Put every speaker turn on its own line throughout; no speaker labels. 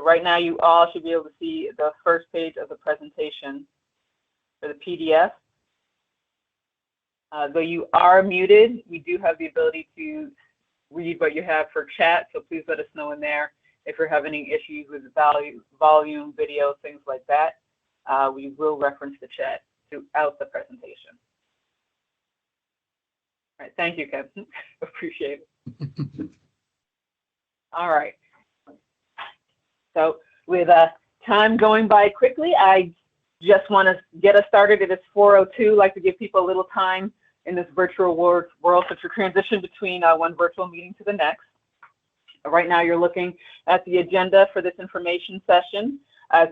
So right now you all should be able to see the first page of the presentation for the PDF. Though you are muted, we do have the ability to read what you have for chat, so please let us know in there if you're having any issues with volume, video, things like that. We will reference the chat throughout the presentation. All right, thank you, Kevin. Appreciate it. All right. So with time going by quickly, I just want to get us started. It is 4:02. I'd like to give people a little time in this virtual world to transition between one virtual meeting to the next. Right now, you're looking at the agenda for this information session. As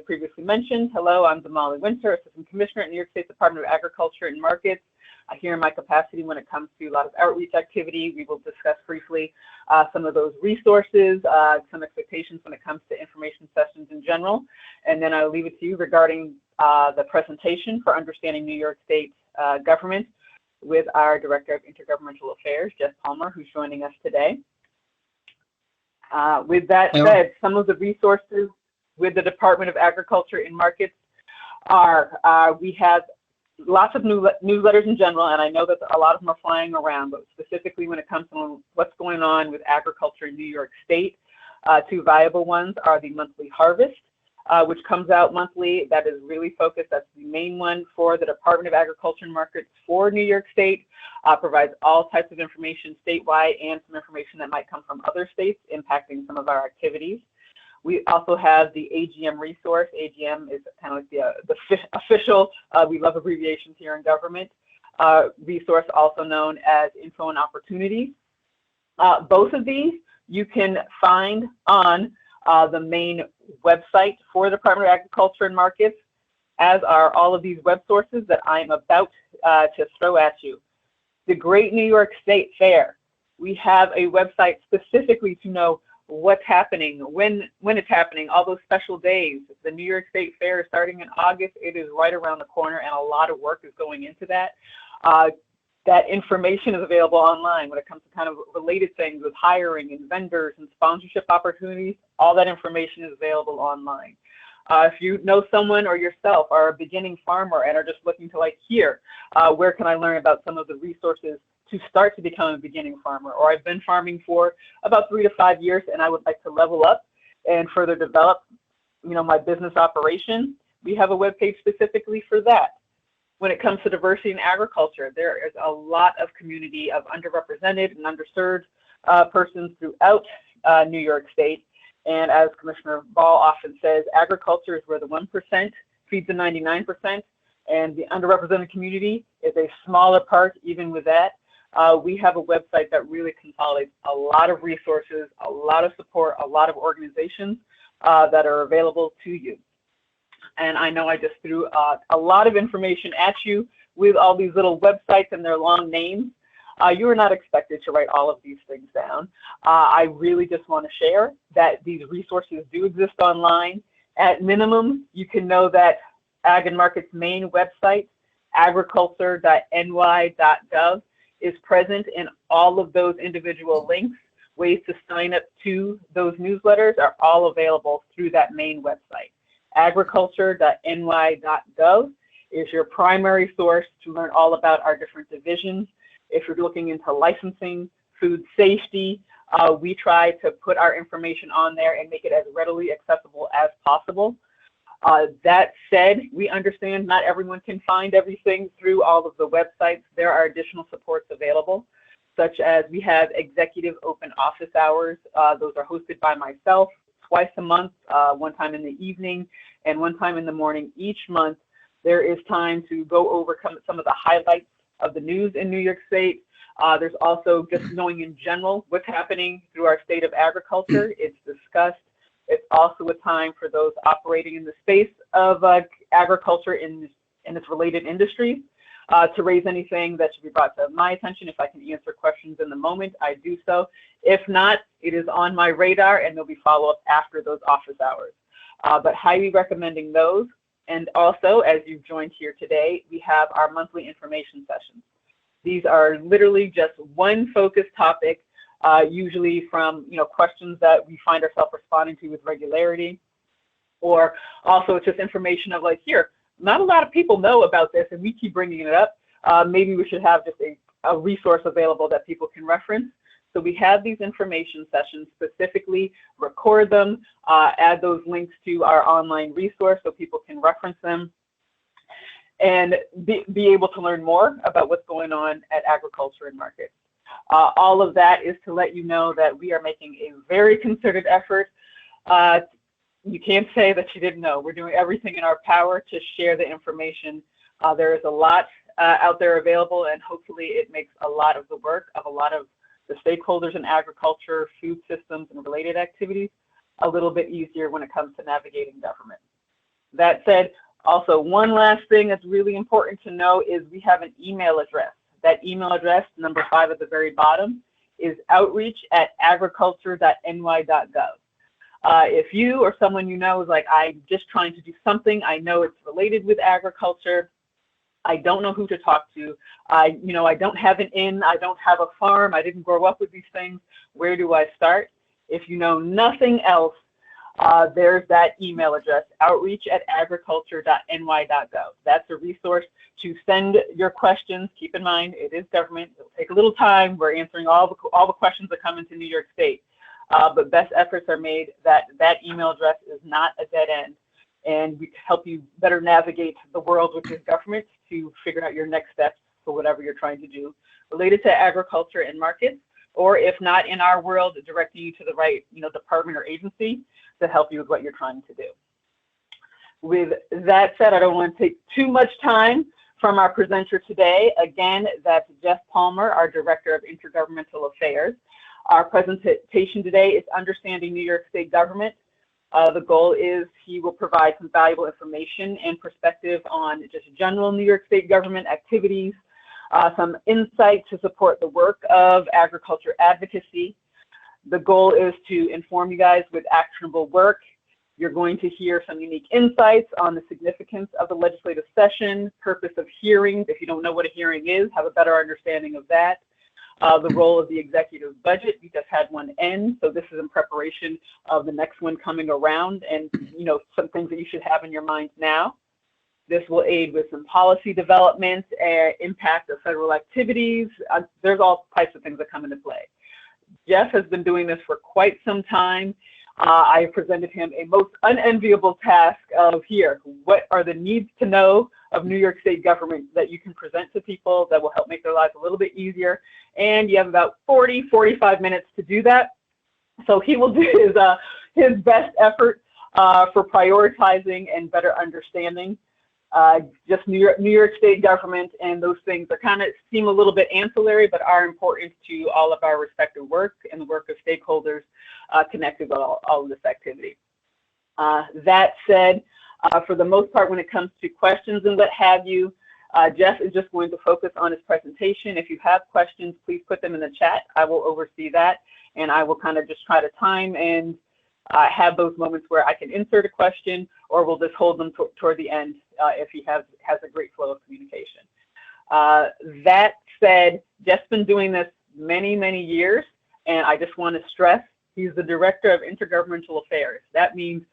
previously mentioned, hello, I'm Damali Winter, Assistant Commissioner at New York State Department of Agriculture and Markets. Here in my capacity when it comes to a lot of outreach activity, we will discuss briefly some of those resources, some expectations when it comes to information sessions in general, and then I'll leave it to you regarding the presentation for understanding New York State government with our Director of Intergovernmental Affairs, Geoff Palmer, who's joining us today. With that said, some of the resources with the Department of Agriculture and Markets are, we have lots of newsletters in general, and I know that a lot of them are flying around, but specifically when it comes to what's going on with agriculture in New York State, two viable ones are the monthly harvest, which comes out monthly. That is really focused. That's the main one for the Department of Agriculture and Markets for New York State. Provides all types of information statewide and some information that might come from other states impacting some of our activities. We also have the AGM resource. AGM is kind of like the official, we love abbreviations here in government, resource also known as Info and Opportunities. Both of these you can find on the main website for the Department of Agriculture and Markets, as are all of these web sources that I'm about to throw at you. The Great New York State Fair. We have a website specifically to know what's happening, when it's happening, all those special days. The New York State Fair is starting in August. It is right around the corner, and a lot of work is going into that. That information is available online when it comes to kind of related things with hiring and vendors and sponsorship opportunities. All that information is available online. If you know someone or yourself are a beginning farmer and are just looking to hear, where can I learn about some of the resources to start to become a beginning farmer, or I've been farming for about 3 to 5 years and I would like to level up and further develop, my business operation, we have a webpage specifically for that. When it comes to diversity in agriculture, there is a lot of community of underrepresented and underserved persons throughout New York State. And as Commissioner Ball often says, agriculture is where the 1% feeds the 99%, and the underrepresented community is a smaller part even with that. We have a website that really consolidates a lot of resources, a lot of support, a lot of organizations that are available to you. And I know I just threw a lot of information at you with all these little websites and their long names. You are not expected to write all of these things down. I really just want to share that these resources do exist online. At minimum, you can know that Ag and Markets main website, agriculture.ny.gov, is present in all of those individual links. Ways to sign up to those newsletters are all available through that main website. Agriculture.ny.gov is your primary source to learn all about our different divisions. If you're looking into licensing, food safety, we try to put our information on there and make it as readily accessible as possible. That said, we understand not everyone can find everything through all of the websites. There are additional supports available, such as we have executive open office hours. Those are hosted by myself twice a month, one time in the evening and one time in the morning each month. There is time to go over some of the highlights of the news in New York State. There's also just knowing in general what's happening through our state of agriculture. It's discussed. It's also a time for those operating in the space of agriculture in its related industries to raise anything that should be brought to my attention. If I can answer questions in the moment, I do so. If not, it is on my radar and there'll be follow-up after those office hours. But highly recommending those. And also, as you've joined here today, we have our monthly information sessions. These are literally just one focused topic usually from questions that we find ourselves responding to with regularity, or also it's just information of like, here, not a lot of people know about this and we keep bringing it up. Maybe we should have just a resource available that people can reference. So we have these information sessions specifically, record them, add those links to our online resource so people can reference them and be able to learn more about what's going on at agriculture and markets. All of that is to let you know that we are making a very concerted effort. You can't say that you didn't know. We're doing everything in our power to share the information. There is a lot out there available, and hopefully it makes a lot of the work of a lot of the stakeholders in agriculture, food systems, and related activities a little bit easier when it comes to navigating government. That said, also one last thing that's really important to know is we have an email address. That email address, number 5 at the very bottom, is outreach@agriculture.ny.gov. If you or someone you know is like, I'm just trying to do something, I know it's related with agriculture, I don't know who to talk to, I don't have an inn, I don't have a farm, I didn't grow up with these things, where do I start? If you know nothing else, there's that email address, outreach@agriculture.ny.gov. That's a resource to send your questions. Keep in mind, it is government. It'll take a little time. We're answering all the questions that come into New York State. But best efforts are made that email address is not a dead end. And we help you better navigate the world, which is government, to figure out your next steps for whatever you're trying to do related to agriculture and markets, or if not in our world, directing you to the right department or agency to help you with what you're trying to do. With that said, I don't want to take too much time from our presenter today. Again, that's Geoff Palmer, our Director of Intergovernmental Affairs. Our presentation today is Understanding New York State Government. The goal is he will provide some valuable information and perspective on just general New York State government activities, some insight to support the work of agriculture advocacy. The goal is to inform you guys with actionable work. You're going to hear some unique insights on the significance of the legislative session, purpose of hearings. If you don't know what a hearing is, have a better understanding of that. The role of the executive budget. We just had one end, so this is in preparation of the next one coming around, and some things that you should have in your mind now. This will aid with some policy development, impact of federal activities. There's all types of things that come into play. Geoff has been doing this for quite some time. I presented him a most unenviable task of what are the needs to know of New York State government that you can present to people that will help make their lives a little bit easier. And you have about 45 minutes to do that. So he will do his best effort for prioritizing and better understanding just New York State government, and those things that kind of seem a little bit ancillary, but are important to all of our respective work and the work of stakeholders connected with all of this activity. That said, for the most part, when it comes to questions and what have you, Geoff is just going to focus on his presentation. If you have questions, please put them in the chat. I will oversee that, and I will kind of just try to time and have those moments where I can insert a question, or we'll just hold them toward the end if he has a great flow of communication. That said, Geoff's been doing this many, many years, and I just want to stress he's the Director of Intergovernmental Affairs. That means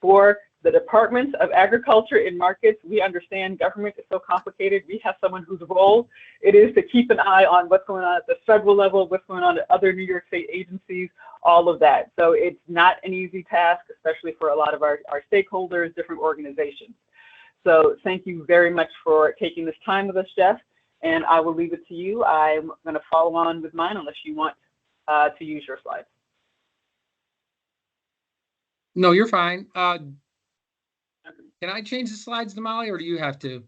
for the Department of Agriculture and Markets, we understand government is so complicated. We have someone whose role it is to keep an eye on what's going on at the federal level, what's going on at other New York State agencies, all of that. So it's not an easy task, especially for a lot of our stakeholders, different organizations. So thank you very much for taking this time with us, Geoff, and I will leave it to you. I'm going to follow on with mine unless you want to use your slides.
No, you're fine. Can I change the slides, Damali, or do you have to?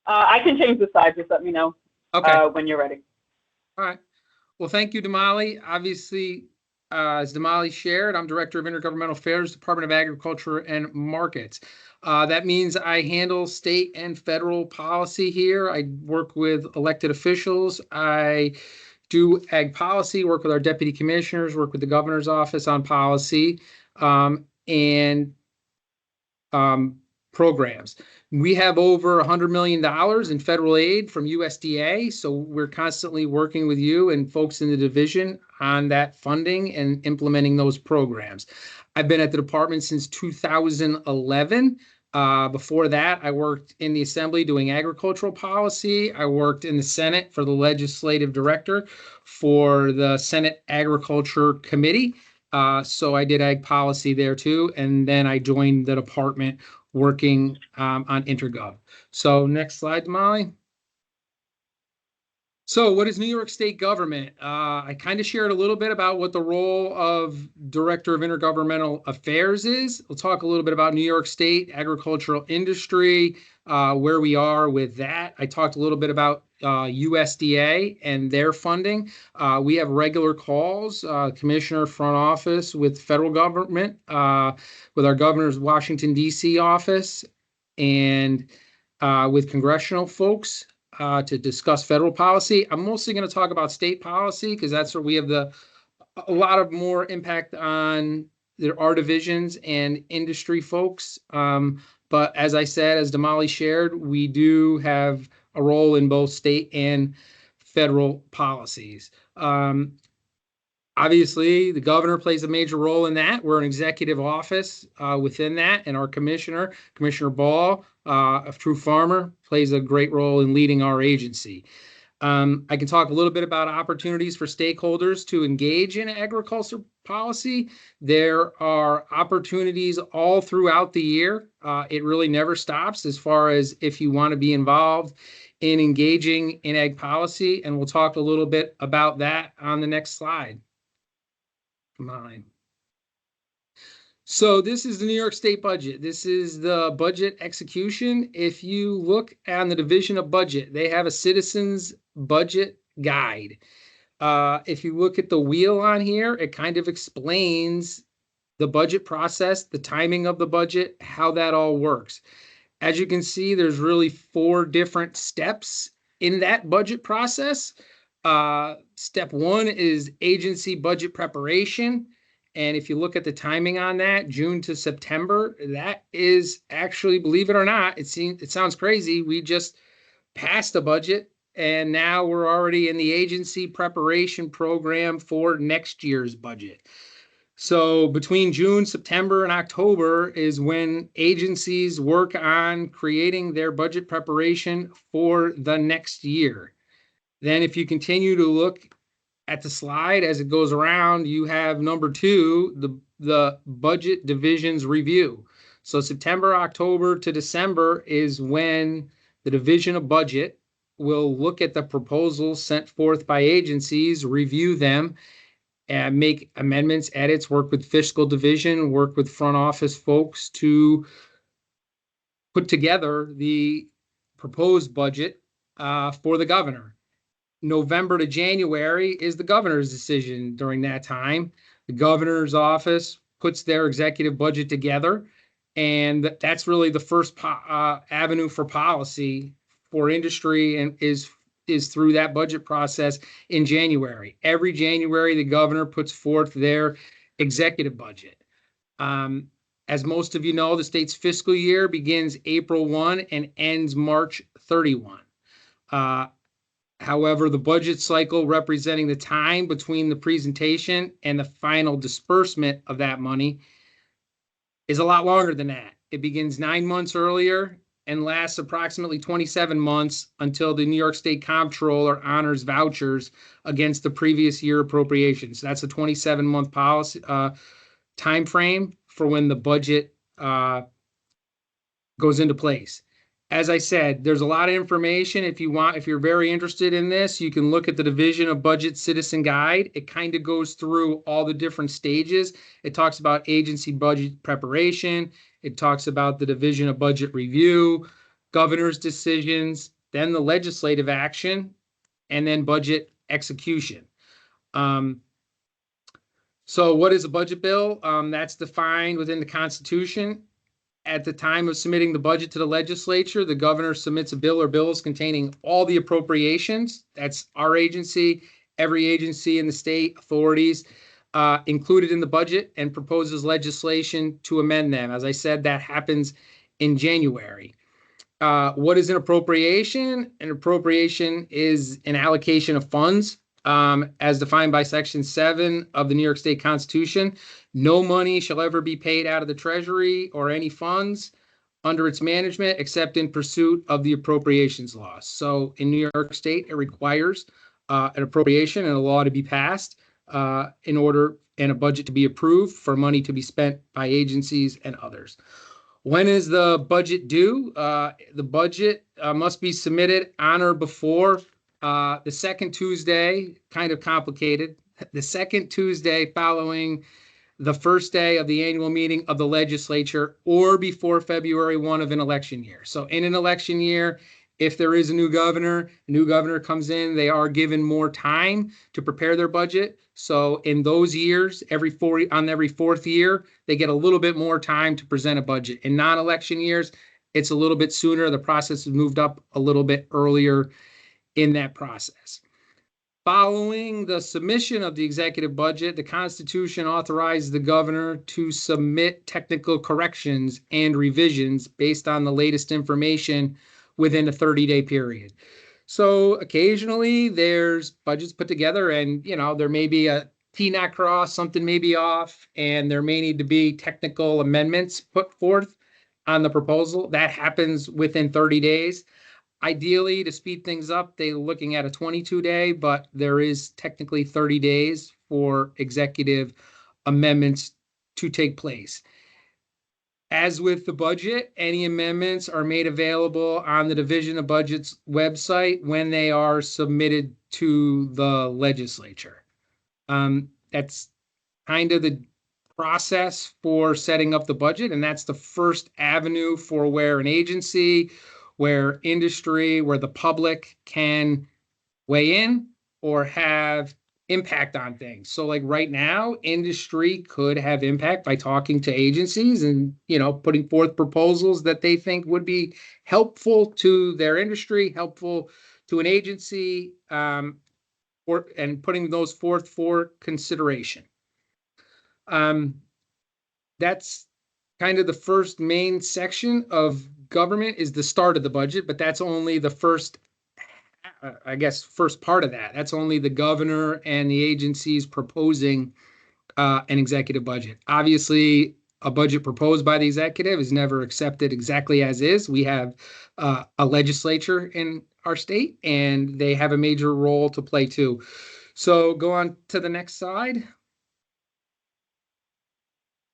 I can change the slides. Just let me know when you're ready.
All right. Well, thank you, Damali. Obviously, as Damali shared, I'm Director of Intergovernmental Affairs, Department of Agriculture and Markets. That means I handle state and federal policy here. I work with elected officials. I do ag policy, work with our deputy commissioners, work with the governor's office on policy, and programs. We have over $100 million in federal aid from USDA, so we're constantly working with you and folks in the division on that funding and implementing those programs. I've been at the department since 2011. Before that, I worked in the Assembly doing agricultural policy. I worked in the Senate for the legislative director for the Senate Agriculture Committee. So I did ag policy there too. And then I joined the department working on Intergov. So next slide, Molly. So what is New York State government? I kind of shared a little bit about what the role of Director of Intergovernmental Affairs is. We'll talk a little bit about New York State agricultural industry, where we are with that. I talked a little bit about USDA and their funding. We have regular calls, Commissioner front office with federal government, with our governor's Washington, D.C. office, and with congressional folks. To discuss federal policy. I'm mostly going to talk about state policy because that's where we have a lot of more impact on our divisions and industry folks. But as I said, as Damali shared, we do have a role in both state and federal policies. Obviously, the governor plays a major role in that. We're an executive office within that, and our Commissioner Ball, a true farmer, plays a great role in leading our agency. I can talk a little bit about opportunities for stakeholders to engage in agriculture policy. There are opportunities all throughout the year. It really never stops as far as if you want to be involved in engaging in ag policy, and we'll talk a little bit about that on the next slide. Mine. So this is the New York State budget. This is the budget execution. If you look on the division of budget, they have a citizens budget guide. If you look at the wheel on here, it kind of explains the budget process, the timing of the budget, how that all works. As you can see, there's really 4 different steps in that budget process. Step 1 is agency budget preparation. And if you look at the timing on that, June to September, that is actually, believe it or not, it sounds crazy. We just passed a budget and now we're already in the agency preparation program for next year's budget. So between June, September, and October is when agencies work on creating their budget preparation for the next year. Then if you continue to look at the slide as it goes around, you have number 2, the budget divisions review. So September, October to December is when the division of budget will look at the proposals sent forth by agencies, review them, and make amendments, edits, work with fiscal division, work with front office folks to put together the proposed budget for the governor. November to January is the governor's decision during that time. The governor's office puts their executive budget together, and that's really the first avenue for policy for industry, and is through that budget process in January. Every January, the governor puts forth their executive budget. As most of you know, the state's fiscal year begins April 1 and ends March 31. However, the budget cycle representing the time between the presentation and the final disbursement of that money is a lot longer than that. It begins 9 months earlier and lasts approximately 27 months until the New York State Comptroller honors vouchers against the previous year appropriations. That's a 27-month policy time frame for when the budget goes into place. As I said, there's a lot of information. If you're very interested in this, you can look at the Division of Budget Citizen Guide. It kind of goes through all the different stages. It talks about agency budget preparation. It talks about the Division of Budget Review, governor's decisions, then the legislative action, and then budget execution. So what is a budget bill? That's defined within the Constitution. At the time of submitting the budget to the legislature, the governor submits a bill or bills containing all the appropriations. That's our agency, every agency in the state, authorities included in the budget, and proposes legislation to amend them. As I said, that happens in January. What is an appropriation? An appropriation is an allocation of funds as defined by Section 7 of the New York State Constitution. No money shall ever be paid out of the Treasury or any funds under its management except in pursuit of the appropriations law. So in New York State, it requires an appropriation and a law to be passed in order and a budget to be approved for money to be spent by agencies and others. When is the budget due? The budget must be submitted on or before the second Tuesday, kind of complicated, the second Tuesday following the first day of the annual meeting of the legislature or before February 1 of an election year. So in an election year, if there is a new governor comes in, they are given more time to prepare their budget. So in those years, every fourth year, they get a little bit more time to present a budget. In non-election years, it's a little bit sooner. The process has moved up a little bit earlier in that process. Following the submission of the executive budget, the Constitution authorized the governor to submit technical corrections and revisions based on the latest information within a 30-day period. So occasionally there's budgets put together and, there may be a T not crossed, something may be off, and there may need to be technical amendments put forth on the proposal. That happens within 30 days. Ideally, to speed things up, they're looking at a 22-day, but there is technically 30 days for executive amendments to take place. As with the budget, any amendments are made available on the Division of Budget's website when they are submitted to the legislature. That's kind of the process for setting up the budget, and that's the first avenue for where an agency, where industry, where the public can weigh in or have impact on things. So like right now, industry could have impact by talking to agencies and, putting forth proposals that they think would be helpful to their industry, helpful to an agency, and putting those forth for consideration. That's kind of the first main section of government is the start of the budget, but that's only the first part of that. That's only the governor and the agencies proposing an executive budget. Obviously, a budget proposed by the executive is never accepted exactly as is. We have a legislature in our state, and they have a major role to play too. So go on to the next slide.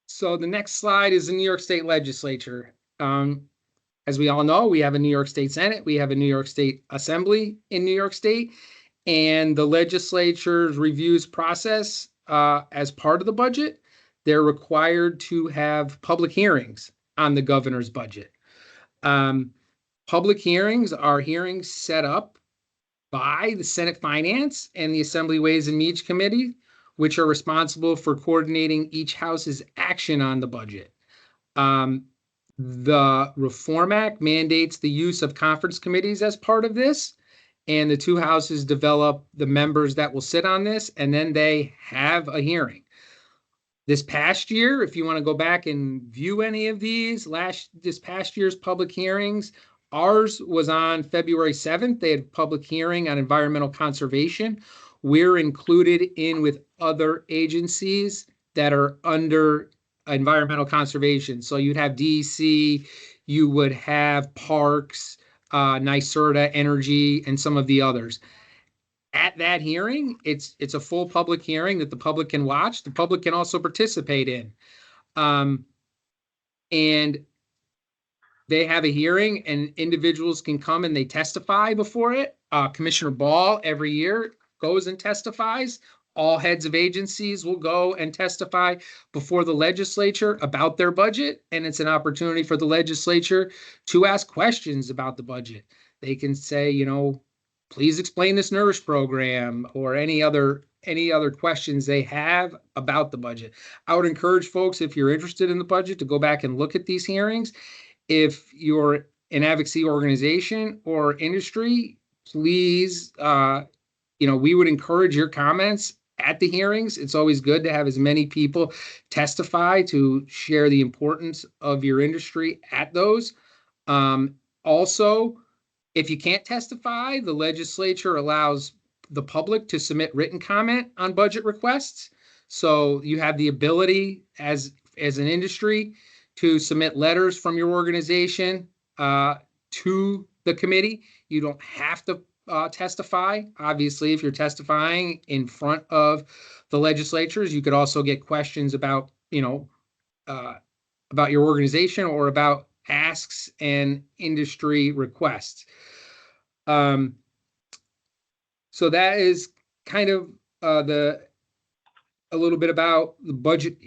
So the next slide is the New York State Legislature. As we all know, we have a New York State Senate, we have a New York State Assembly in New York State, and the legislature's reviews process as part of the budget, they're required to have public hearings on the governor's budget. Public hearings are hearings set up by the Senate Finance and the Assembly Ways and Means Committee, which are responsible for coordinating each house's action on the budget. The Reform Act mandates the use of conference committees as part of this, and the two houses develop the members that will sit on this, and then they have a hearing. This past year, if you want to go back and view any of this past year's public hearings, ours was on February 7th. They had a public hearing on environmental conservation. We're included in with other agencies that are under environmental conservation. So you'd have DEC, you would have Parks, NYSERDA, Energy, and some of the others. At that hearing, it's a full public hearing that the public can watch. The public can also participate in. And they have a hearing and individuals can come and they testify before it. Commissioner Ball every year goes and testifies. All heads of agencies will go and testify before the legislature about their budget, and it's an opportunity for the legislature to ask questions about the budget. They can say, please explain this NOURISH program or any other questions they have about the budget. I would encourage folks, if you're interested in the budget, to go back and look at these hearings. If you're an advocacy organization or industry, please, we would encourage your comments at the hearings. It's always good to have as many people testify to share the importance of your industry at those. Also, if you can't testify, the legislature allows the public to submit written comment on budget requests. So you have the ability as an industry to submit letters from your organization to the committee. You don't have to testify. Obviously, if you're testifying in front of the legislatures, you could also get questions about, about your organization or about asks and industry requests. So that is kind of a little bit about the budget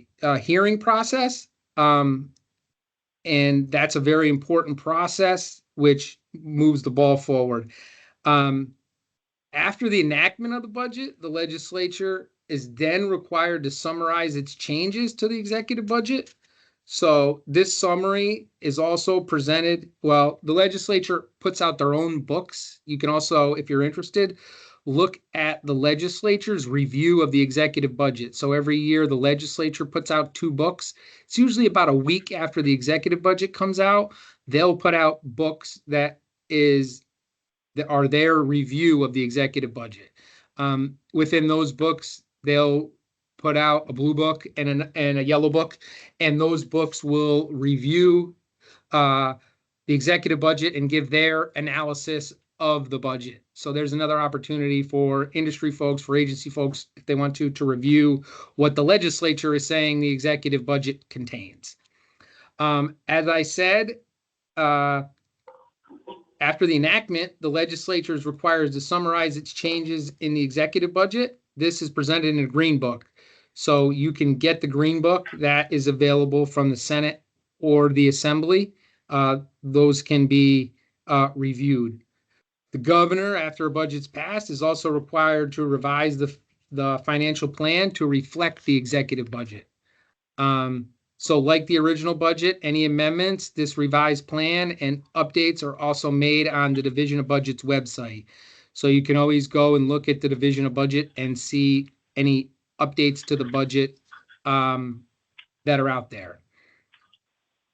hearing process. And that's a very important process, which moves the ball forward. After the enactment of the budget, the legislature is then required to summarize its changes to the executive budget. So this summary is also presented. Well, the legislature puts out their own books. You can also, if you're interested, look at the legislature's review of the executive budget. So every year the legislature puts out 2 books. It's usually about a week after the executive budget comes out. They'll put out books that are their review of the executive budget. Within those books, they'll put out a blue book and a yellow book, and those books will review the executive budget and give their analysis of the budget. So there's another opportunity for industry folks, for agency folks, if they want to review what the legislature is saying the executive budget contains. As I said, after the enactment, the legislature is required to summarize its changes in the executive budget. This is presented in a green book. So you can get the green book that is available from the Senate or the Assembly. Those can be reviewed. The governor, after a budget's passed, is also required to revise the financial plan to reflect the executive budget. So like the original budget, any amendments, this revised plan and updates are also made on the Division of Budget's website. So you can always go and look at the Division of Budget and see any updates to the budget that are out there.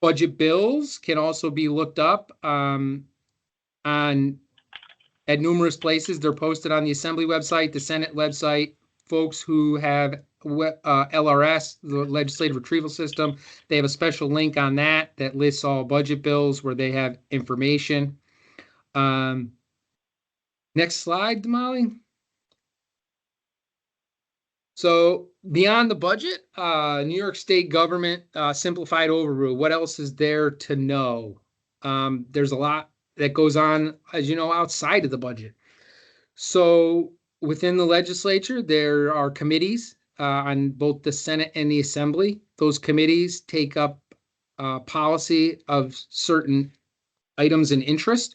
Budget bills can also be looked up at numerous places. They're posted on the Assembly website, the Senate website. Folks who have LRS, the Legislative Retrieval System, they have a special link on that lists all budget bills where they have information. Next slide, Damali. So beyond the budget, New York State government simplified overview. What else is there to know? There's a lot that goes on, as you know, outside of the budget. So within the legislature, there are committees on both the Senate and the Assembly. Those committees take up policy of certain items in interest.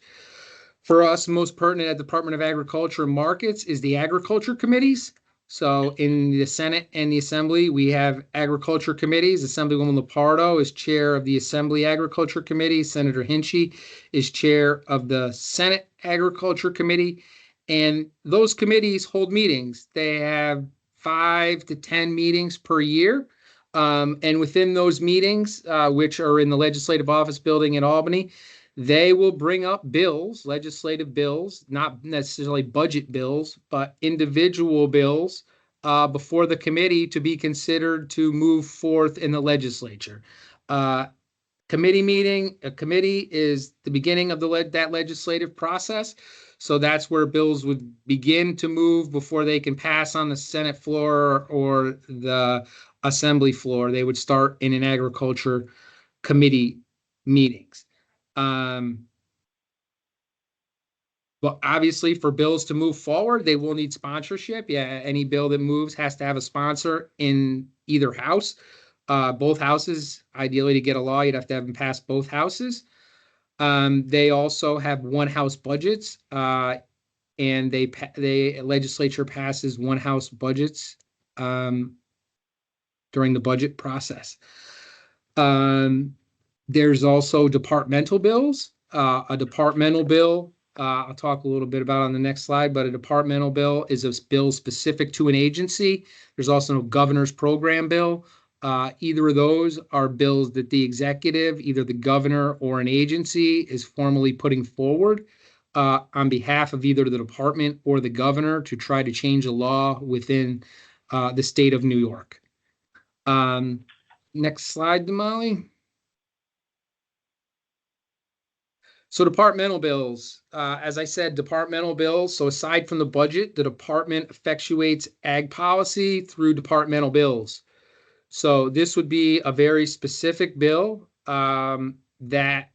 For us, most pertinent at the Department of Agriculture and Markets is the agriculture committees. So in the Senate and the Assembly, we have agriculture committees. Assemblywoman Lepardo is chair of the Assembly Agriculture Committee. Senator Hinchey is chair of the Senate Agriculture Committee. And those committees hold meetings. They have 5 to 10 meetings per year. And within those meetings, which are in the Legislative Office Building in Albany, they will bring up bills, legislative bills, not necessarily budget bills, but individual bills before the committee to be considered to move forth in the legislature. Committee meeting, a committee is the beginning of that legislative process. So that's where bills would begin to move before they can pass on the Senate floor or the Assembly floor. They would start in an agriculture committee meetings. But obviously for bills to move forward, they will need sponsorship. Yeah, any bill that moves has to have a sponsor in either house. Both houses, ideally to get a law, you'd have to have them pass both houses. They also have one house budgets, and the legislature passes one house budgets during the budget process. There's also departmental bills. A departmental bill I'll talk a little bit about on the next slide, but a departmental bill is a bill specific to an agency. There's also a governor's program bill. Either of those are bills that the executive, either the governor or an agency, is formally putting forward on behalf of either the department or the governor to try to change a law within the state of New York. Next slide, Damali. So departmental bills, as I said, departmental bills. So aside from the budget, the department effectuates ag policy through departmental bills. So this would be a very specific bill that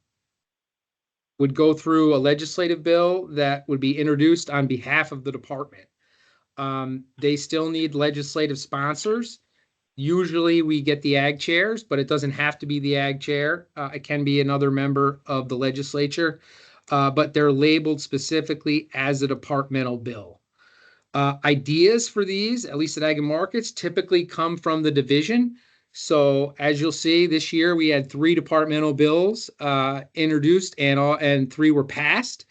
would go through a legislative bill that would be introduced on behalf of the department. They still need legislative sponsors. Usually we get the ag chairs, but it doesn't have to be the ag chair. It can be another member of the legislature, but they're labeled specifically as a departmental bill. Ideas for these, at least at Ag and Markets, typically come from the division. So as you'll see, this year we had 3 departmental bills introduced and 3 were passed.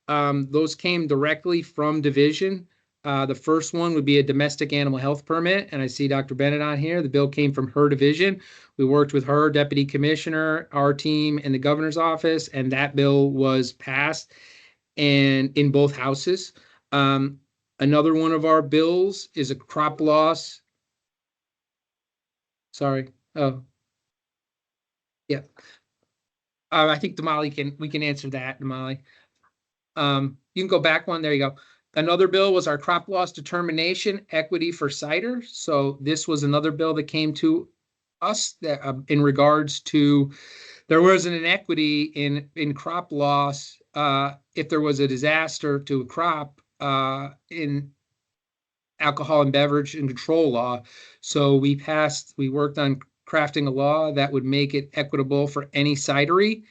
Those came directly from division. The first one would be a domestic animal health permit, and I see Dr. Bennett on here. The bill came from her division. We worked with her, deputy commissioner, our team, and the governor's office, and that bill was passed and in both houses. Another one of our bills is a crop loss. Sorry. Oh, yeah. I think we can answer that, Damali. You can go back one. There you go. Another bill was our crop loss determination equity for cider. So this was another bill that came to us that in regards to there was an inequity in crop loss if there was a disaster to a crop in alcohol and beverage and control law. So we worked on crafting a law that would make it equitable for any cidery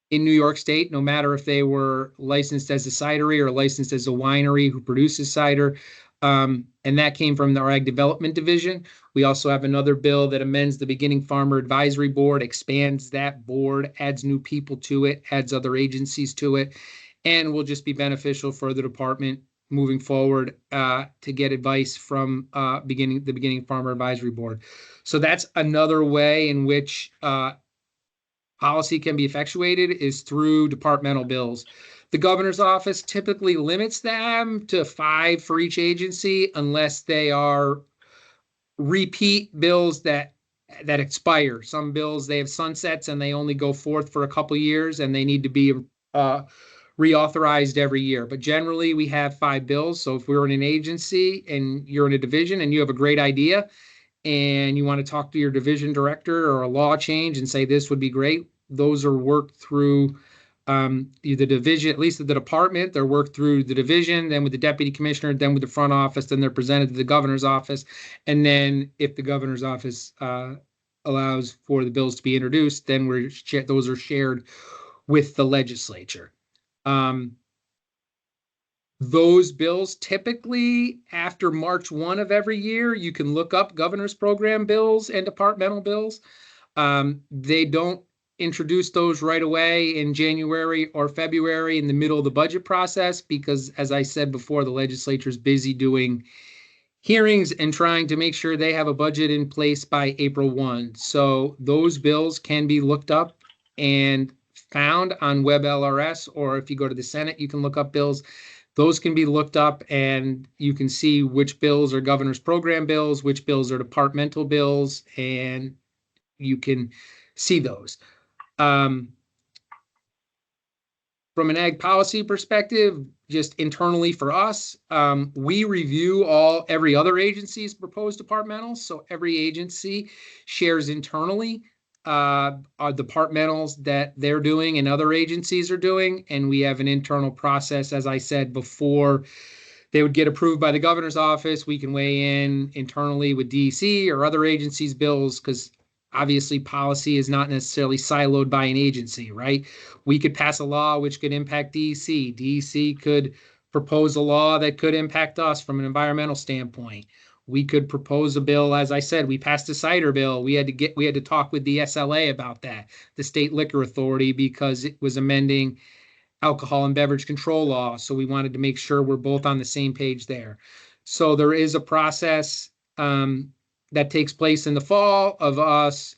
in New York State, no matter if they were licensed as a cidery or licensed as a winery who produces cider. And that came from the Ag Development Division. We also have another bill that amends the Beginning Farmer Advisory Board, expands that board, adds new people to it, adds other agencies to it, and will just be beneficial for the department moving forward to get advice from the Beginning Farmer Advisory Board. So that's another way in which policy can be effectuated is through departmental bills. The governor's office typically limits them to 5 for each agency unless they are repeat bills that expire. Some bills, they have sunsets and they only go forth for a couple years and they need to be reauthorized every year. But generally we have 5 bills. So if we're in an agency and you're in a division and you have a great idea and you want to talk to your division director or a law change and say this would be great, those are worked through the division, at least at the department. They're worked through the division, then with the deputy commissioner, then with the front office, then they're presented to the governor's office. And then if the governor's office allows for the bills to be introduced, then those are shared with the legislature. Those bills typically after March 1 of every year, you can look up governor's program bills and departmental bills. They don't introduce those right away in January or February in the middle of the budget process because, as I said before, the legislature is busy doing hearings and trying to make sure they have a budget in place by April 1. So those bills can be looked up and found on WebLRS, or if you go to the Senate, you can look up bills. Those can be looked up and you can see which bills are governor's program bills, which bills are departmental bills, and you can see those. From an ag policy perspective, just internally for us, we review every other agency's proposed departmentals. So every agency shares internally departmentals that they're doing and other agencies are doing. And we have an internal process, as I said before, they would get approved by the governor's office. We can weigh in internally with DC or other agencies' bills because obviously policy is not necessarily siloed by an agency, right? We could pass a law which could impact DC. DC could propose a law that could impact us from an environmental standpoint. We could propose a bill, as I said, we passed a cider bill. We had to talk with the SLA about that, the State Liquor Authority, because it was amending alcohol and beverage control law. So we wanted to make sure we're both on the same page there. So there is a process that takes place in the fall of us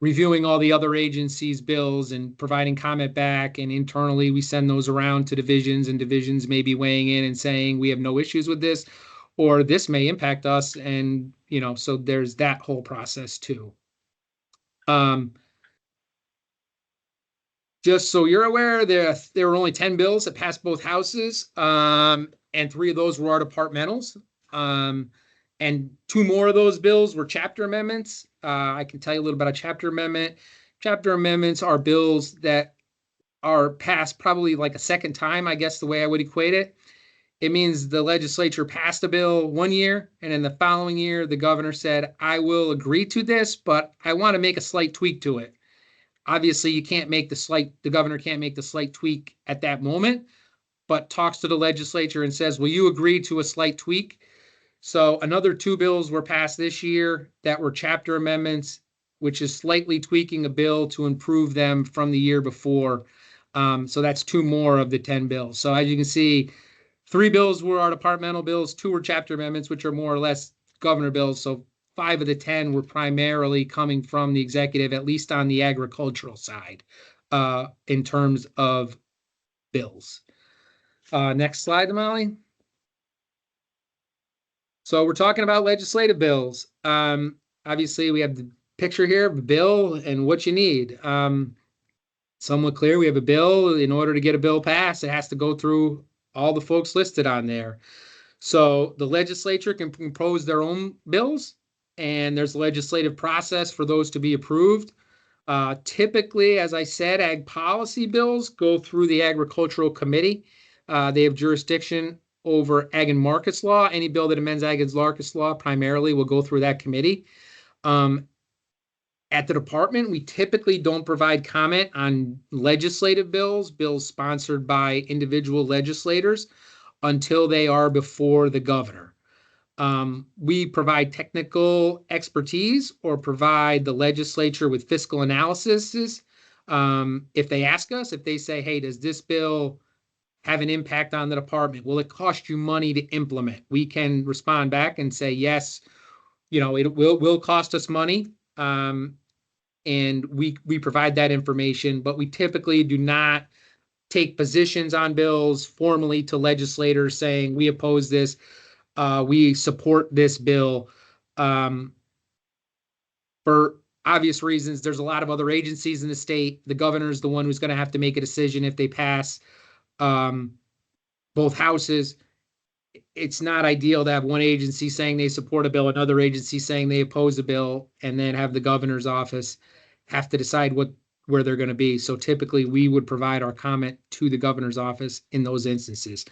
reviewing all the other agencies' bills and providing comment back. And internally, we send those around to divisions, and divisions may be weighing in and saying, we have no issues with this, or this may impact us. And, so there's that whole process too. Just so you're aware, there were only 10 bills that passed both houses, and 3 of those were our departmentals. And 2 more of those bills were chapter amendments. I can tell you a little about a chapter amendment. Chapter amendments are bills that are passed probably like a second time, I guess the way I would equate it. It means the legislature passed a bill one year, and in the following year, the governor said, I will agree to this, but I want to make a slight tweak to it. Obviously, the governor can't make the slight tweak at that moment, but talks to the legislature and says, will you agree to a slight tweak? So another 2 bills were passed this year that were chapter amendments, which is slightly tweaking a bill to improve them from the year before. So that's 2 more of the 10 bills. So as you can see, 3 bills were our departmental bills, 2 were chapter amendments, which are more or less governor bills. So 5 of the 10 were primarily coming from the executive, at least on the agricultural side, in terms of bills. Next slide, Molly. So we're talking about legislative bills. Obviously, we have the picture here of a bill and what you need. Somewhat clear, we have a bill. In order to get a bill passed, it has to go through all the folks listed on there. So the legislature can propose their own bills, and there's a legislative process for those to be approved. Typically, as I said, ag policy bills go through the agricultural committee. They have jurisdiction over ag and markets law. Any bill that amends ag and markets law primarily will go through that committee. At the department, we typically don't provide comment on legislative bills sponsored by individual legislators, until they are before the governor. We provide technical expertise or provide the legislature with fiscal analysis. If they ask us, if they say, hey, does this bill have an impact on the department? Will it cost you money to implement? We can respond back and say, yes, it will cost us money. And we provide that information, but we typically do not take positions on bills formally to legislators saying we oppose this, we support this bill. For obvious reasons, there's a lot of other agencies in the state. The governor is the one who's going to have to make a decision if they pass both houses. It's not ideal to have one agency saying they support a bill, another agency saying they oppose a bill, and then have the governor's office have to decide where they're going to be. So typically we would provide our comment to the governor's office in those instances.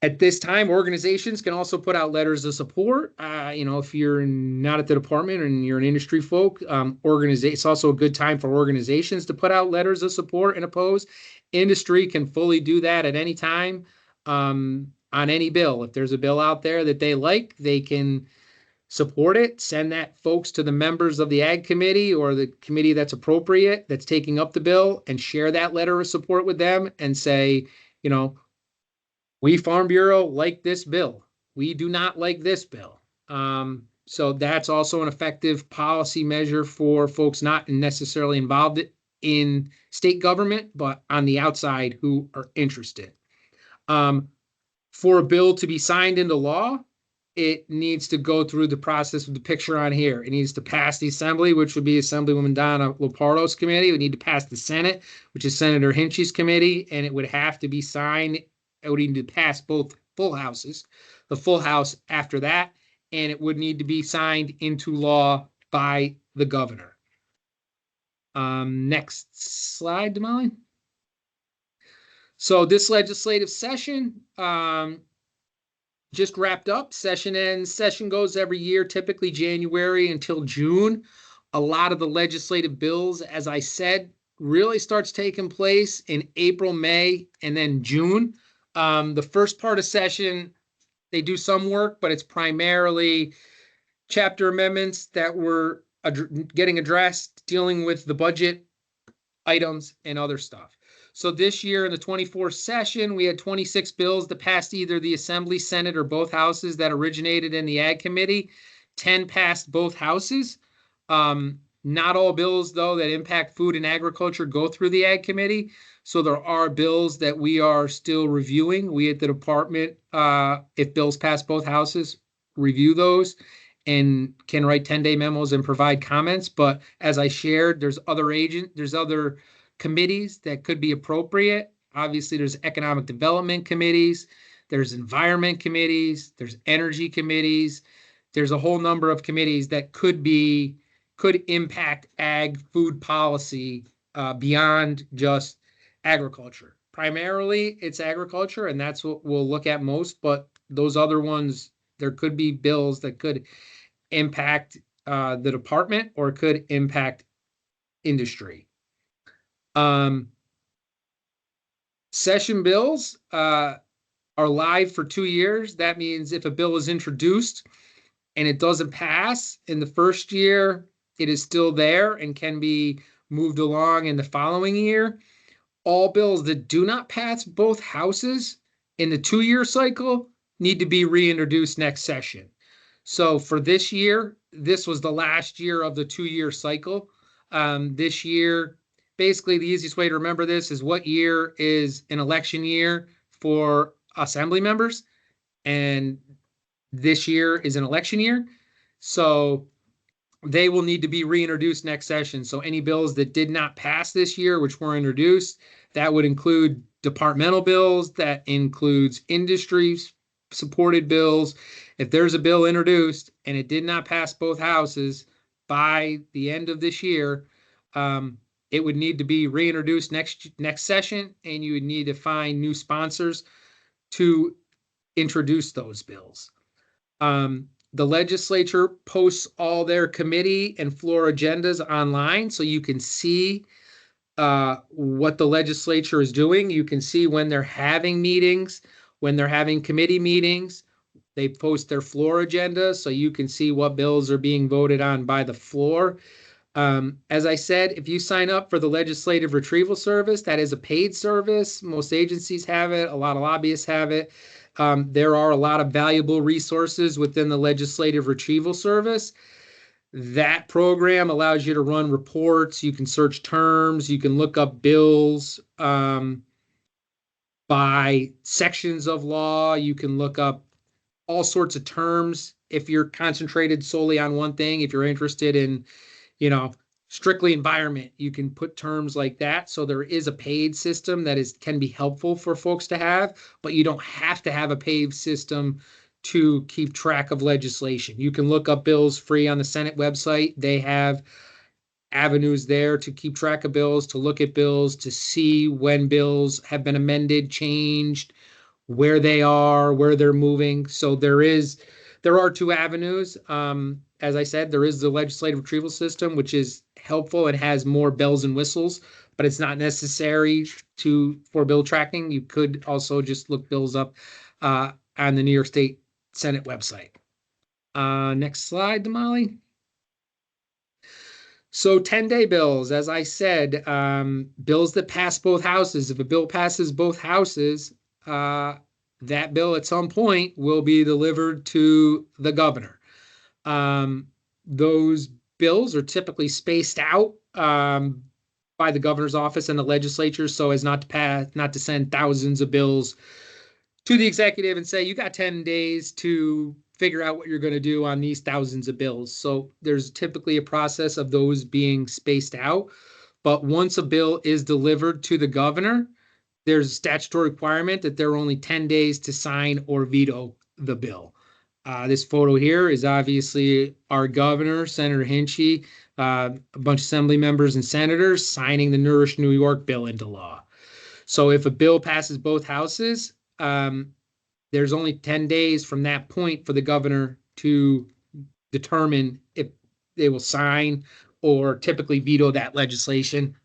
At this time, organizations can also put out letters of support. If you're not at the department and you're an industry folk, it's also a good time for organizations to put out letters of support and oppose. Industry can fully do that at any time on any bill. If there's a bill out there that they like, they can support it, send that folks to the members of the ag committee or the committee that's appropriate, that's taking up the bill, and share that letter of support with them and say, we Farm Bureau like this bill. We do not like this bill. So that's also an effective policy measure for folks not necessarily involved in state government, but on the outside who are interested. For a bill to be signed into law, it needs to go through the process with the picture on here. It needs to pass the Assembly, which would be Assemblywoman Donna Lopardo's committee. It would need to pass the Senate, which is Senator Hinchey's committee, and it would have to be signed. It would need to pass both full houses, the full house after that, and it would need to be signed into law by the governor. Next slide, Damali. So this legislative session just wrapped up. Session ends. Session goes every year, typically January until June. A lot of the legislative bills, as I said, really starts taking place in April, May, and then June. The first part of session, they do some work, but it's primarily chapter amendments that were getting addressed, dealing with the budget items and other stuff. So this year in the 24th session, we had 26 bills that passed either the Assembly, Senate, or both houses that originated in the Ag Committee. 10 passed both houses. Not all bills, though, that impact food and agriculture go through the Ag Committee. So there are bills that we are still reviewing. We at the department, if bills pass both houses, review those and can write 10-day memos and provide comments. But as I shared, there's other committees that could be appropriate. Obviously, there's economic development committees, there's environment committees, there's energy committees. There's a whole number of committees that could impact ag food policy beyond just agriculture. Primarily, it's agriculture, and that's what we'll look at most. But those other ones, there could be bills that could impact the department or could impact industry. Session bills are live for 2 years. That means if a bill is introduced and it doesn't pass in the first year, it is still there and can be moved along in the following year. All bills that do not pass both houses in the 2-year cycle need to be reintroduced next session. So for this year, this was the last year of the 2-year cycle. This year, basically the easiest way to remember this is what year is an election year for assembly members, and this year is an election year. So they will need to be reintroduced next session. So any bills that did not pass this year, which were introduced, that would include departmental bills, that includes industry supported bills. If there's a bill introduced and it did not pass both houses by the end of this year, it would need to be reintroduced next session, and you would need to find new sponsors to introduce those bills. The legislature posts all their committee and floor agendas online, so you can see what the legislature is doing. You can see when they're having meetings, when they're having committee meetings. They post their floor agenda, so you can see what bills are being voted on by the floor. As I said, if you sign up for the Legislative Retrieval Service, that is a paid service. Most agencies have it. A lot of lobbyists have it. There are a lot of valuable resources within the Legislative Retrieval Service. That program allows you to run reports. You can search terms. You can look up bills by sections of law. You can look up all sorts of terms if you're concentrated solely on one thing. If you're interested in, strictly environment, you can put terms like that. So there is a paid system that can be helpful for folks to have, but you don't have to have a paid system to keep track of legislation. You can look up bills free on the Senate website. They have avenues there to keep track of bills, to look at bills, to see when bills have been amended, changed, where they are, where they're moving. So there are 2 avenues. As I said, there is the legislative retrieval system, which is helpful and has more bells and whistles, but it's not necessary for bill tracking. You could also just look bills up on the New York State Senate website. Next slide, Damali. So 10-day bills, as I said, bills that pass both houses. If a bill passes both houses, that bill at some point will be delivered to the governor. Those bills are typically spaced out by the governor's office and the legislature, so as not to send thousands of bills to the executive and say, you got 10 days to figure out what you're going to do on these thousands of bills. So there's typically a process of those being spaced out. But once a bill is delivered to the governor, there's a statutory requirement that there are only 10 days to sign or veto the bill. This photo here is obviously our governor, Senator Hinchey, a bunch of assembly members and senators signing the Nourish New York bill into law. So if a bill passes both houses, there's only 10 days from that point for the governor to determine if they will sign or typically veto that legislation.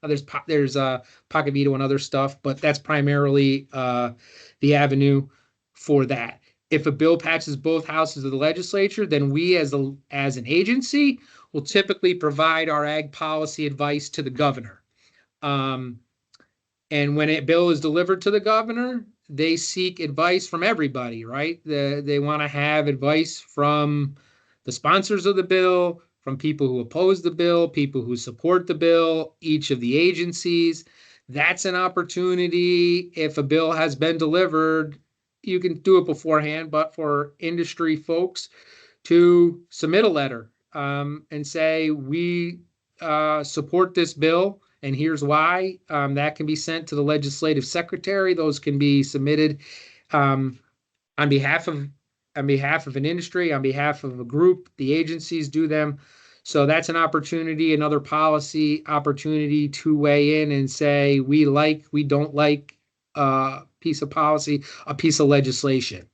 There's a pocket veto and other stuff, but that's primarily the avenue for that. If a bill passes both houses of the legislature, then we as an agency will typically provide our ag policy advice to the governor. And when a bill is delivered to the governor, they seek advice from everybody, right? They want to have advice from the sponsors of the bill, from people who oppose the bill, people who support the bill, each of the agencies. That's an opportunity. If a bill has been delivered, you can do it beforehand, but for industry folks to submit a letter and say, we support this bill, and here's why. That can be sent to the legislative secretary. Those can be submitted um, on behalf of an industry, on behalf of a group. The agencies do them. So that's an opportunity, another policy opportunity to weigh in and say, we don't like a piece of policy, a piece of legislation.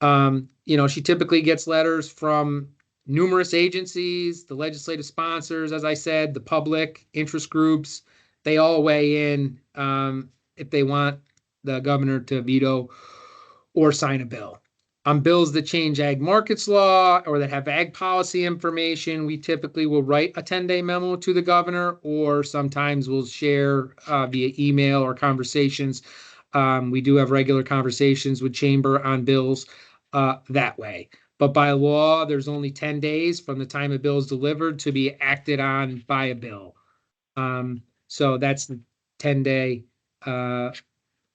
She typically gets letters from numerous agencies, the legislative sponsors, as I said, the public, interest groups. They all weigh in if they want the governor to veto or sign a bill. On bills that change ag markets law or that have ag policy information, we typically will write a 10-day memo to the governor, or sometimes we'll share via email or conversations. We do have regular conversations with Chamber on bills that way. But by law, there's only 10 days from the time a bill is delivered to be acted on by a bill. So that's the 10-day.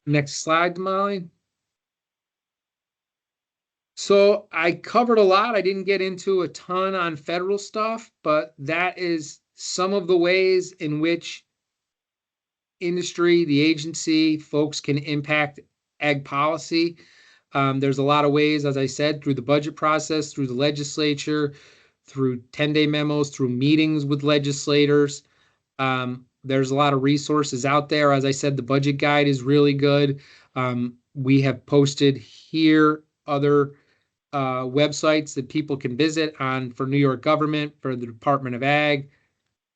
Next slide, Molly. So I covered a lot. I didn't get into a ton on federal stuff, but that is some of the ways in which industry, the agency, folks can impact ag policy. There's a lot of ways, as I said, through the budget process, through the legislature, through 10-day memos, through meetings with legislators. There's a lot of resources out there. As I said, the budget guide is really good. We have posted here other websites that people can visit on for New York government, for the Department of Ag,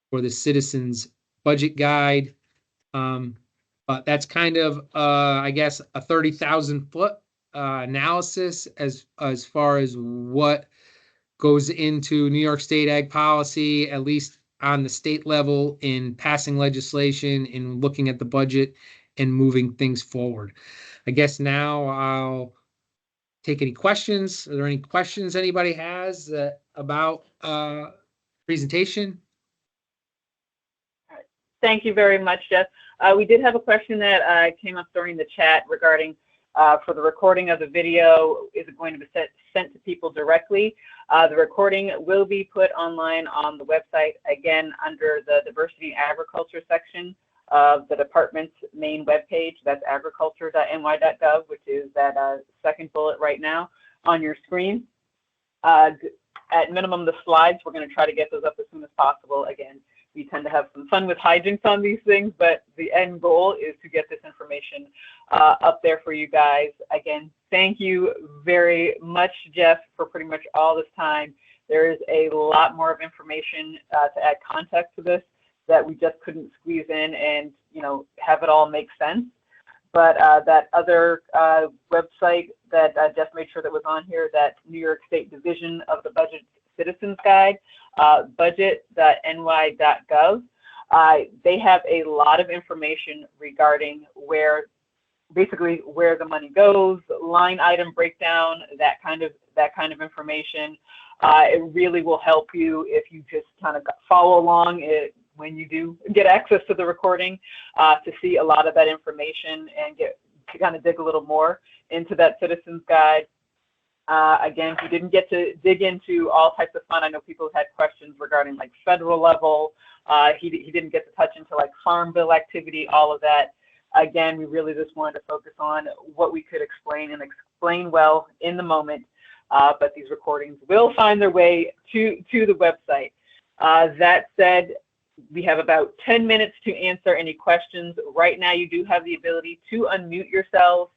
for the Citizens Budget Guide. But that's kind of, I guess, a 30,000 foot analysis as far as what goes into New York State ag policy, at least on the state level, in passing legislation, in looking at the budget and moving things forward. I guess now I'll take any questions. Are there any questions anybody has about presentation?
Thank you very much, Geoff. We did have a question that came up during the chat regarding for the recording of the video, is it going to be sent to people directly? The recording will be put online on the website, again, under the Diversity Agriculture section of the department's main webpage. That's agriculture.ny.gov, which is that second bullet right now on your screen. At minimum, the slides, we're going to try to get those up as soon as possible. Again, we tend to have some fun with hijinks on these things, but the end goal is to get this information up there for you guys. Again, thank you very much, Geoff, for pretty much all this time. There is a lot more of information to add context to this that we just couldn't squeeze in and, have it all make sense. But that other website that Geoff made sure that was on here, that New York State Division of the Budget Citizens Guide, budget.ny.gov. They have a lot of information regarding basically where the money goes, line item breakdown, that kind of information. It really will help you if you just kind of follow along when you do get access to the recording to see a lot of that information and kind of dig a little more into that Citizens Guide. Again, he didn't get to dig into all types of fun. I know people had questions regarding like federal level. He didn't get to touch into like farm bill activity, all of that. Again, we really just wanted to focus on what we could explain and explain well in the moment. But these recordings will find their way to the website. That said, we have about 10 minutes to answer any questions. Right now, you do have the ability to unmute yourselves.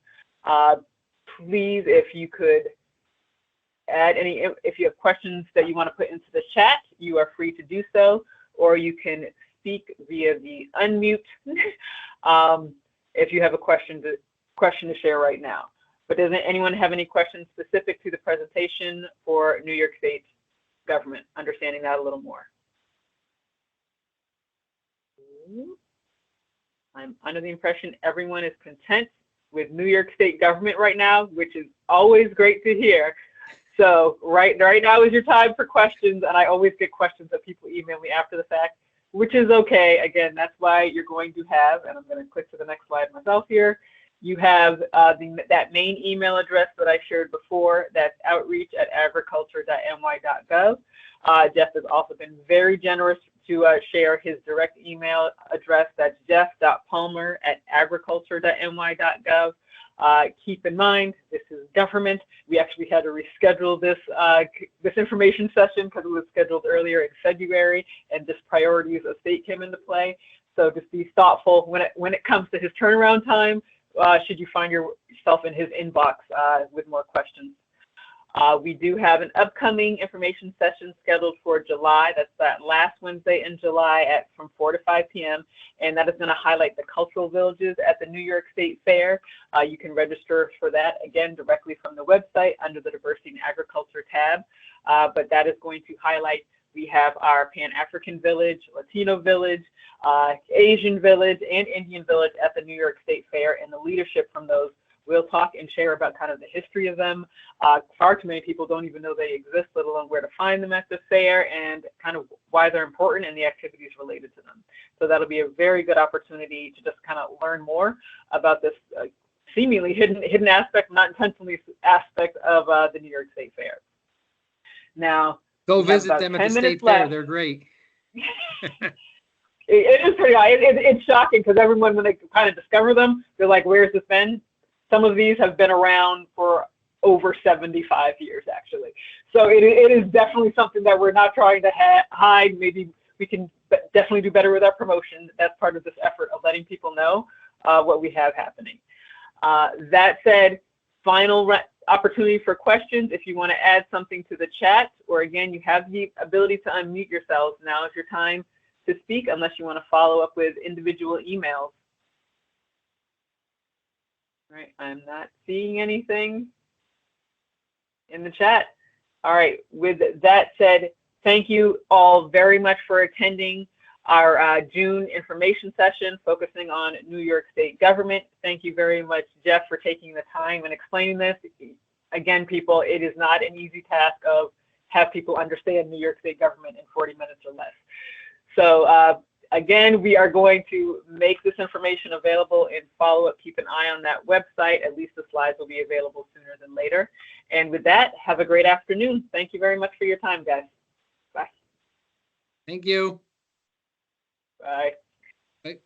Please, if you could add if you have questions that you want to put into the chat, you are free to do so, or you can speak via the unmute if you have a question to share right now. But doesn't anyone have any questions specific to the presentation for New York State government, understanding that a little more? I'm under the impression everyone is content with New York State government right now, which is always great to hear. So right now is your time for questions, and I always get questions that people email me after the fact, which is okay. Again, that's why you're going to have, and I'm going to click to the next slide myself here. You have that main email address that I shared before. That's outreach@agriculture.ny.gov. Geoff has also been very generous to share his direct email address. That's jeff.palmer@agriculture.ny.gov. Keep in mind, this is government. We actually had to reschedule this information session because it was scheduled earlier in February, and just priorities of state came into play. So just be thoughtful when it comes to his turnaround time. Should you find yourself in his inbox with more questions. We do have an upcoming information session scheduled for July. That's that last Wednesday in July from 4 to 5 p.m. And that is going to highlight the cultural villages at the New York State Fair. You can register for that, again, directly from the website under the Diversity in Agriculture tab. But that is going to highlight, we have our Pan-African Village, Latino Village, Asian Village, and Indian Village at the New York State Fair, and the leadership from those. We'll talk and share about kind of the history of them. Far too many people don't even know they exist, let alone where to find them at the fair, and kind of why they're important and the activities related to them. So that'll be a very good opportunity to just kind of learn more about this seemingly hidden aspect, not intentionally aspect of the New York State Fair. Now,
go visit them at the State Fair. They're great.
It is pretty high. It's shocking because everyone, when they kind of discover them, they're like, where's this been? Some of these have been around for over 75 years, actually. So it is definitely something that we're not trying to hide. Maybe we can definitely do better with our promotion. That's part of this effort of letting people know what we have happening. That said, final opportunity for questions. If you want to add something to the chat, or again, you have the ability to unmute yourselves. Now is your time to speak, unless you want to follow up with individual emails. All right, I'm not seeing anything in the chat. All right, with that said, thank you all very much for attending our June information session focusing on New York State government. Thank you very much, Geoff, for taking the time and explaining this. Again, people, it is not an easy task of have people understand New York State government in 40 minutes or less. So again, we are going to make this information available in follow-up. Keep an eye on that website. At least the slides will be available sooner than later. And with that, have a great afternoon. Thank you very much for your time, guys. Bye.
Thank you.
Bye.
Bye.